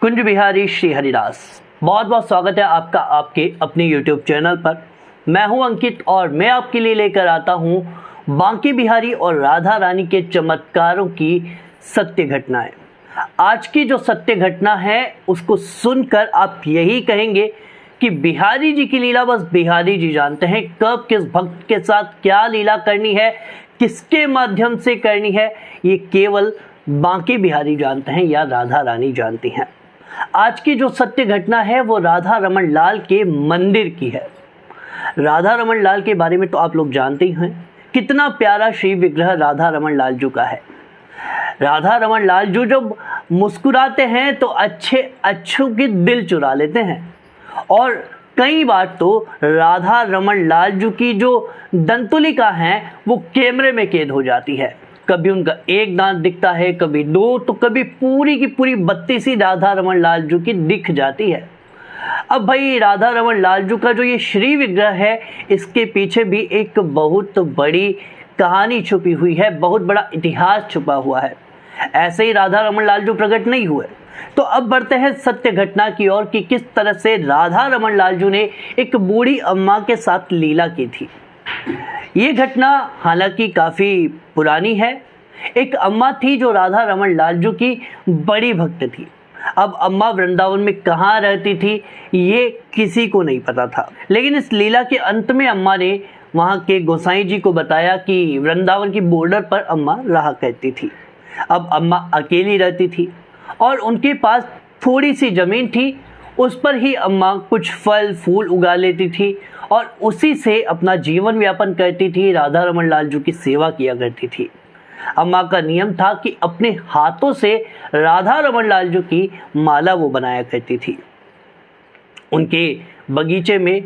कुंज बिहारी श्री हरिदास। बहुत बहुत स्वागत है आपका आपके अपने YouTube चैनल पर। मैं हूं अंकित और मैं आपके लिए लेकर आता हूं बांके बिहारी और राधा रानी के चमत्कारों की सत्य घटनाएं। आज की जो सत्य घटना है उसको सुनकर आप यही कहेंगे कि बिहारी जी की लीला बस बिहारी जी जानते हैं। कब किस भक्त के साथ क्या लीला करनी है, किसके माध्यम से करनी है, ये केवल बांके बिहारी जानते हैं या राधा रानी जानती हैं। आज की जो सत्य घटना है वो राधा रमन लाल के मंदिर की है। राधा रमन लाल के बारे में तो आप लोग जानते ही हैं, कितना प्यारा श्री विग्रह राधा रमन लाल जी का है। राधा रमन लाल जी जब मुस्कुराते हैं तो अच्छों के दिल चुरा लेते हैं। और कई बार तो राधा रमन लाल जी की जो दंतुलिका है वो कैमरे में कैद हो जाती है। कभी उनका एक दांत दिखता है, कभी दो, तो कभी पूरी की पूरी 32 राधा रमन लाल जी की दिख जाती है। अब भाई राधा रमन लाल जी का जो ये श्री विग्रह है, इसके पीछे भी एक बहुत बड़ी कहानी छुपी हुई है, बहुत बड़ा इतिहास छुपा हुआ है। ऐसे ही राधा रमन लाल जी प्रकट नहीं हुए। तो अब बढ़ते हैं सत्य घटना की ओर कि किस तरह से राधा रमन लाल जी ने एक बूढ़ी अम्मा के साथ लीला की थी। ये घटना हालांकि काफ़ी पुरानी है। एक अम्मा थी जो राधा रमन लाल जी की बड़ी भक्त थी। अब अम्मा वृंदावन में कहाँ रहती थी ये किसी को नहीं पता था, लेकिन इस लीला के अंत में अम्मा ने वहाँ के गोसाई जी को बताया कि वृंदावन की बॉर्डर पर अम्मा रहा करती थी। अब अम्मा अकेली रहती थी और उनके पास थोड़ी सी ज़मीन थी, उस पर ही अम्मा कुछ फल फूल उगा लेती थी और उसी से अपना जीवन यापन करती थी। राधा रमन लाल जी की सेवा किया करती थी। अम्मा का नियम था कि अपने हाथों से राधा रमन लाल जी की माला वो बनाया करती थी। उनके बगीचे में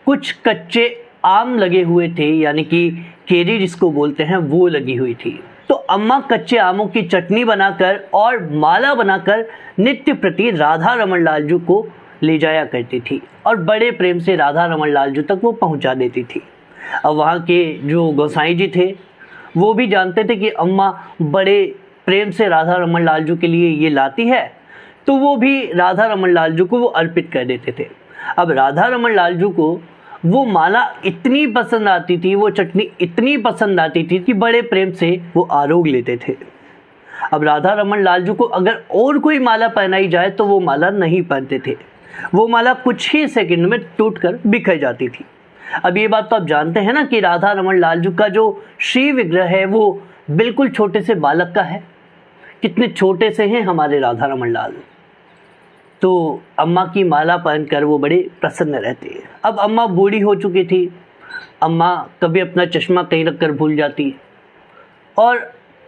कुछ कच्चे आम लगे हुए थे, यानी कि केरी जिसको बोलते हैं, वो लगी हुई थी। तो अम्मा कच्चे आमों की चटनी बनाकर और माला बनाकर नित्य प्रति राधा रमन लाल जी को ले जाया करती थी और बड़े प्रेम से राधा रमन लाल जी तक वो पहुंचा देती थी। अब वहाँ के जो गोसाई जी थे वो भी जानते थे कि अम्मा बड़े प्रेम से राधा रमन लाल जी के लिए ये लाती है, तो वो भी राधा रमन लाल जी को वो अर्पित कर देते थे। अब राधा रमन लाल जी को वो माला इतनी पसंद आती थी, वो चटनी इतनी पसंद आती थी कि बड़े प्रेम से वो आरोग लेते थे। अब राधा रमन लाल जी को अगर और कोई माला पहनाई जाए तो वो माला नहीं पहनते थे। वो माला कुछ ही सेकंड में टूटकर बिखर जाती थी। अब ये बात तो आप जानते हैं ना कि राधा रमन लाल जी का जो श्री विग्रह है वो बिल्कुल छोटे से बालक का है। कितने छोटे से हैं हमारे राधा रमन लाल। तो अम्मा की माला पहनकर वो बड़े प्रसन्न रहते हैं। अब अम्मा बूढ़ी हो चुकी थी। अम्मा कभी अपना चश्मा कहीं रखकर भूल जाती और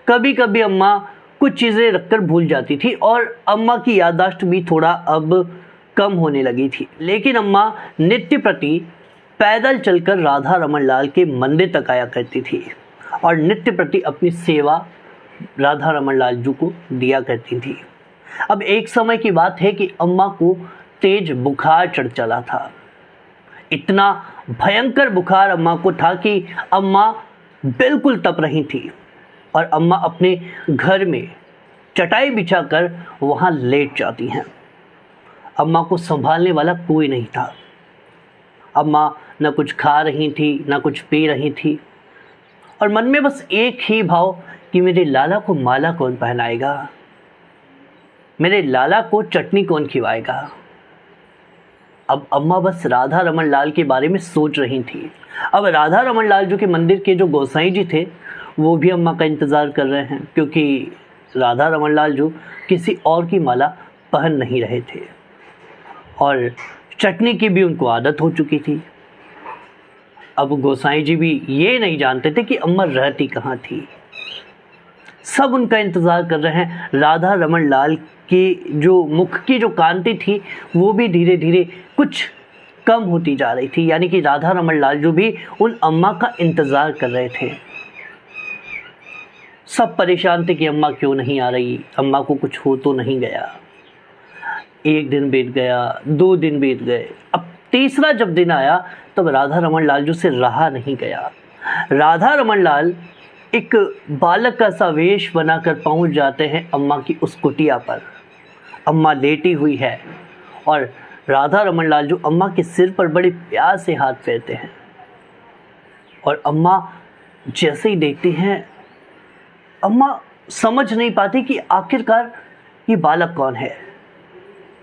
कभी कभी अम्मा कुछ चीज़ें रखकर भूल जाती थी और अम्मा की याददाश्त भी थोड़ा अब कम होने लगी थी। लेकिन अम्मा नित्य प्रति पैदल चलकर राधा रमन लाल के मंदिर तक आया करती थी और नित्य प्रति अपनी सेवा राधा रमन लाल जी को दिया करती थी। अब एक समय की बात है कि अम्मा को तेज बुखार चढ़ चला था। इतना भयंकर बुखार अम्मा को था कि अम्मा बिल्कुल तप रही थी और अम्मा अपने घर में चटाई बिछाकर वहाँ लेट जाती हैं। अम्मा को संभालने वाला कोई नहीं था। अम्मा न कुछ खा रही थी, न कुछ पी रही थी और मन में बस एक ही भाव कि मेरे लाला को माला कौन पहनाएगा, मेरे लाला को चटनी कौन खिलाएगा। अब अम्मा बस राधा रमन लाल के बारे में सोच रही थी। अब राधा रमन लाल जी के मंदिर के जो गोसाई जी थे वो भी अम्मा का इंतज़ार कर रहे हैं, क्योंकि राधा रमन लाल जी किसी और की माला पहन नहीं रहे थे और चटनी की भी उनको आदत हो चुकी थी। अब गोसाई जी भी ये नहीं जानते थे कि अम्मा रहती कहाँ थी। सब उनका इंतज़ार कर रहे हैं। राधा रमन लाल की जो मुख की जो कांति थी वो भी धीरे धीरे कुछ कम होती जा रही थी, यानी कि राधा रमन लाल जी भी उन अम्मा का इंतज़ार कर रहे थे। सब परेशान थे कि अम्मा क्यों नहीं आ रही, अम्मा को कुछ हो तो नहीं गया। एक दिन बीत गया, 2 दिन बीत गए। अब तीसरा जब दिन आया तब राधा रमन लाल जी से रहा नहीं गया। राधा रमन लाल एक बालक का सा वेश बनाकर पहुंच जाते हैं अम्मा की उस कुटिया पर अम्मा लेटी हुई है और राधा रमन लाल जो अम्मा के सिर पर बड़े प्यार से हाथ फेरते हैं। और अम्मा जैसे ही देखती हैं, अम्मा समझ नहीं पाती कि आखिरकार ये बालक कौन है।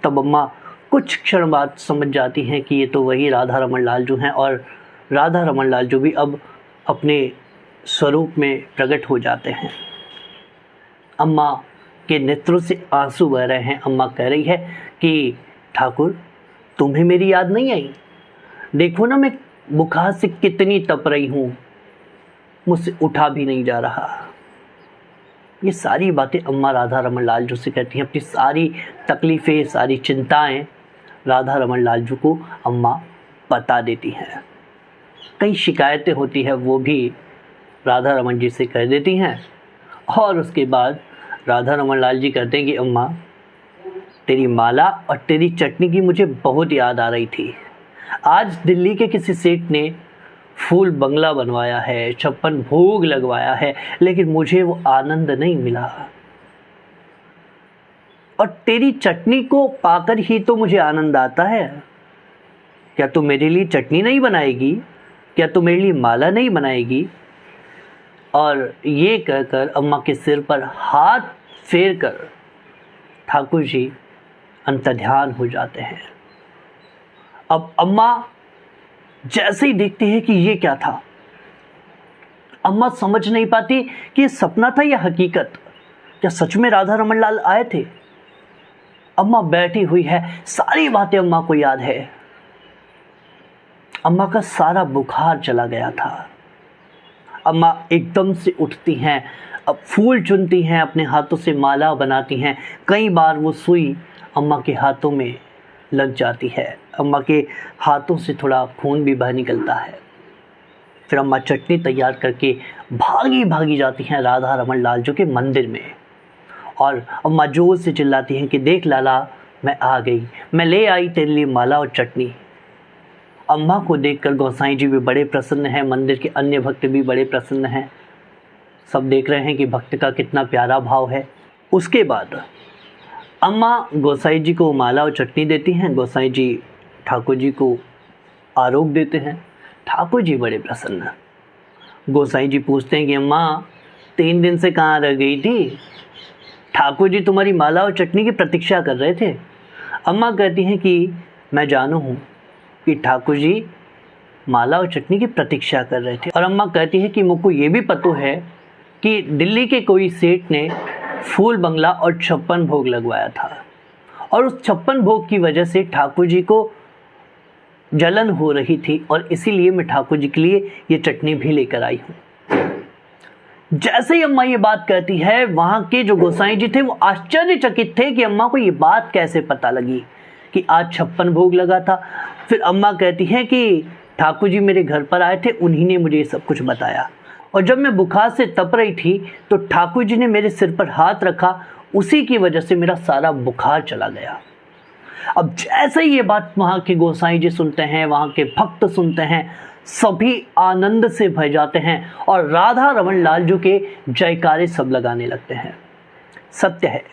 तब अम्मा कुछ क्षण बाद समझ जाती हैं कि ये तो वही राधा रमन लाल जो हैं, और राधा रमन लाल जो भी अब अपने स्वरूप में प्रकट हो जाते हैं। अम्मा के नेत्रों से आंसू बह रहे हैं। अम्मा कह रही है कि ठाकुर, तुम्हें मेरी याद नहीं आई? देखो ना, मैं बुखार से कितनी तप रही हूँ, मुझसे उठा भी नहीं जा रहा। ये सारी बातें अम्मा राधा रमन लाल जो से कहती हैं। अपनी सारी तकलीफ़ें, सारी चिंताएं राधा रमन लाल जो को अम्मा बता देती हैं। कई शिकायतें होती है वो भी राधा रमन जी से कह देती हैं। और उसके बाद राधा रमन लाल जी कहते हैं कि अम्मा, तेरी माला और तेरी चटनी की मुझे बहुत याद आ रही थी। आज दिल्ली के किसी सेठ ने फूल बंगला बनवाया है, 56 भोग लगवाया है, लेकिन मुझे वो आनंद नहीं मिला। और तेरी चटनी को पाकर ही तो मुझे आनंद आता है। क्या तू मेरे लिए चटनी नहीं बनाएगी? क्या तू मेरे लिए माला नहीं बनाएगी? और ये कहकर अम्मा के सिर पर हाथ फेर कर ठाकुर जी अंतर्ध्यान हो जाते हैं। अब अम्मा जैसे ही देखती है कि ये क्या था, अम्मा समझ नहीं पाती कि ये सपना था या हकीकत। क्या सच में राधा रमन लाल आए थे? अम्मा बैठी हुई है, सारी बातें अम्मा को याद है। अम्मा का सारा बुखार चला गया था। अम्मा एकदम से उठती हैं, अब फूल चुनती हैं, अपने हाथों से माला बनाती हैं। कई बार वो सुई अम्मा के हाथों में लग जाती है। अम्मा के हाथों से थोड़ा खून भी बह निकलता है। फिर अम्मा चटनी तैयार करके भागी भागी जाती हैं राधा रमन लाल जो के मंदिर में। और अम्मा जोर से चिल्लाती हैं कि देख लाला, मैं आ गई, मैं ले आई तेरे लिए माला और चटनी। अम्मा को देखकर गोसाई जी भी बड़े प्रसन्न हैं, मंदिर के अन्य भक्त भी बड़े प्रसन्न हैं। सब देख रहे हैं कि भक्त का कितना प्यारा भाव है। उसके बाद अम्मा गोसाई जी को माला और चटनी देती हैं। गोसाई जी ठाकुर जी को आरोप देते हैं। ठाकुर जी बड़े प्रसन्न। गोसाई जी पूछते हैं कि अम्मा, 3 दिन से कहाँ रह गई थी? ठाकुर जी तुम्हारी माला और चटनी की प्रतीक्षा कर रहे थे। अम्मा कहती हैं कि मैं जानू हूँ कि ठाकुर जी माला और चटनी की प्रतीक्षा कर रहे थे। और अम्मा कहती है कि मुझको ये भी पता है कि दिल्ली के कोई सेठ ने फूल बंगला और 56 भोग लगवाया था, और उस 56 भोग की वजह से ठाकुर जी को जलन हो रही थी, और इसीलिए मैं ठाकुर जी के लिए ये चटनी भी लेकर आई हूँ। जैसे ही अम्मा ये बात कहती है, वहाँ के जो गोसाई जी थे वो आश्चर्यचकित थे कि अम्मा को ये बात कैसे पता लगी कि आज 56 भोग लगा था। फिर अम्मा कहती हैं कि ठाकुर जी मेरे घर पर आए थे, उन्हीं ने मुझे ये सब कुछ बताया। और जब मैं बुखार से तप रही थी तो ठाकुर जी ने मेरे सिर पर हाथ रखा, उसी की वजह से मेरा सारा बुखार चला गया। अब जैसे ही ये बात वहाँ के गोसाई जी सुनते हैं, वहाँ के भक्त सुनते हैं, सभी आनंद से भर जाते हैं और राधा रमन लाल जो के जयकारे सब लगाने लगते हैं। सत्य है,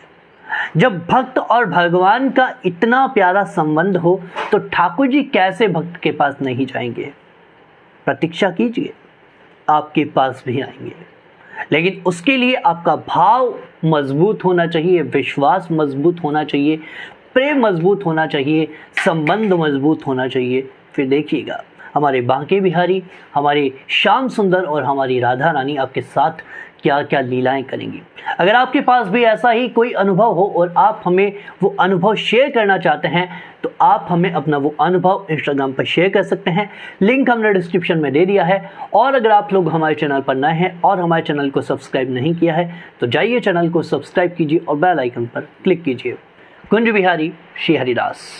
जब भक्त और भगवान का इतना प्यारा संबंध हो तो ठाकुर जी कैसे भक्त के पास नहीं जाएंगे। प्रतीक्षा कीजिए, आपके पास भी आएंगे, लेकिन उसके लिए आपका भाव मजबूत होना चाहिए, विश्वास मजबूत होना चाहिए, प्रेम मजबूत होना चाहिए, संबंध मजबूत होना चाहिए। फिर देखिएगा हमारे बांके बिहारी, हमारे श्याम सुंदर और हमारी राधा रानी आपके साथ क्या क्या लीलाएं करेंगी। अगर आपके पास भी ऐसा ही कोई अनुभव हो और आप हमें वो अनुभव शेयर करना चाहते हैं तो आप हमें अपना वो अनुभव इंस्टाग्राम पर शेयर कर सकते हैं। लिंक हमने डिस्क्रिप्शन में दे दिया है। और अगर आप लोग हमारे चैनल पर नए हैं और हमारे चैनल को सब्सक्राइब नहीं किया है तो जाइए चैनल को सब्सक्राइब कीजिए और बेल आइकन पर क्लिक कीजिए। कुंज बिहारी, श्री हरिदास।